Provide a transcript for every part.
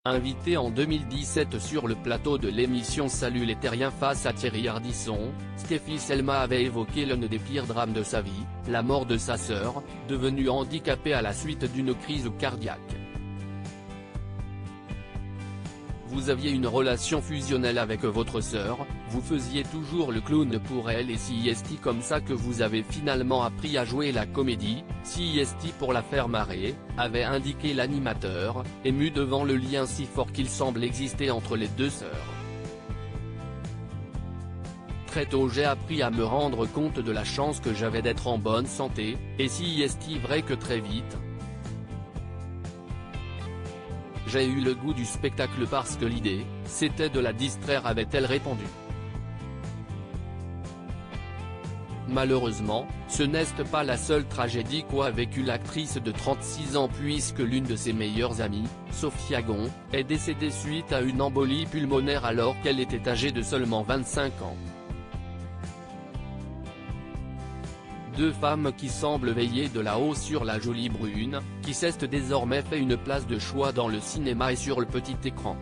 Invitée en 2017 sur le plateau de l'émission Salut les Terriens face à Thierry Ardisson, Stéphie Selma avait évoqué l'un des pires drames de sa vie, la mort de sa sœur, devenue handicapée à la suite d'une crise cardiaque. Vous aviez une relation fusionnelle avec votre sœur, vous faisiez toujours le clown pour elle et c'est comme ça que vous avez finalement appris à jouer la comédie, c'est pour la faire marrer, avait indiqué l'animateur, ému devant le lien si fort qu'il semble exister entre les deux sœurs. Très tôt j'ai appris à me rendre compte de la chance que j'avais d'être en bonne santé, et c'est vrai que très vite, j'ai eu le goût du spectacle parce que l'idée, c'était de la distraire, avait-elle répondu. Malheureusement, ce n'est pas la seule tragédie qu'a vécue l'actrice de 36 ans puisque l'une de ses meilleures amies, Sophia Gon, est décédée suite à une embolie pulmonaire alors qu'elle était âgée de seulement 25 ans. Deux femmes qui semblent veiller de là-haut sur la jolie brune, qui s'est désormais fait une place de choix dans le cinéma et sur le petit écran.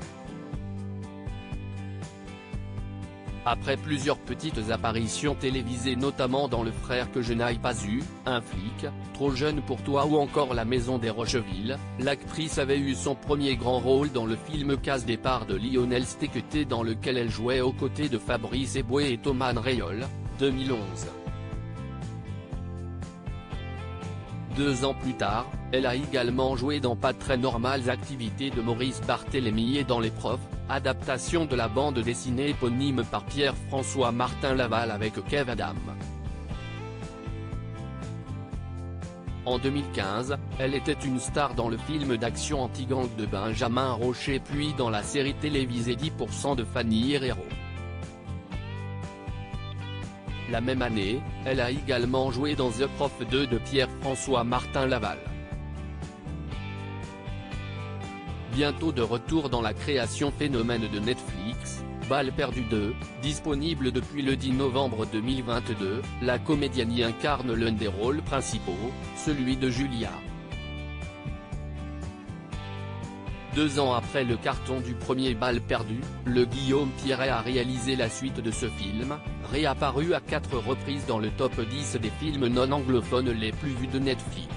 Après plusieurs petites apparitions télévisées notamment dans Le frère que je n'aille pas eu, Un flic, Trop jeune pour toi ou encore La maison des Rocheville, l'actrice avait eu son premier grand rôle dans le film Casse départ de Lionel Stekete dans lequel elle jouait aux côtés de Fabrice Eboué et Thomas Rayol, 2011. 2 ans plus tard, elle a également joué dans Pas très normales activités de Maurice Barthélémy et dans Les Profs, adaptation de la bande dessinée éponyme par Pierre-François Martin Laval avec Kev Adam. En 2015, elle était une star dans le film d'action anti-gang de Benjamin Rocher puis dans la série télévisée 10% de Fanny Herrero. La même année, elle a également joué dans The Prof 2 de Pierre-François Martin Laval. Bientôt de retour dans la création phénomène de Netflix, Balle perdue 2, disponible depuis le 10 novembre 2022, la comédienne y incarne l'un des rôles principaux, celui de Julia. 2 ans après le carton du premier Balle perdue, le Guillaume Pierret a réalisé la suite de ce film, réapparu à 4 reprises dans le top 10 des films non anglophones les plus vus de Netflix.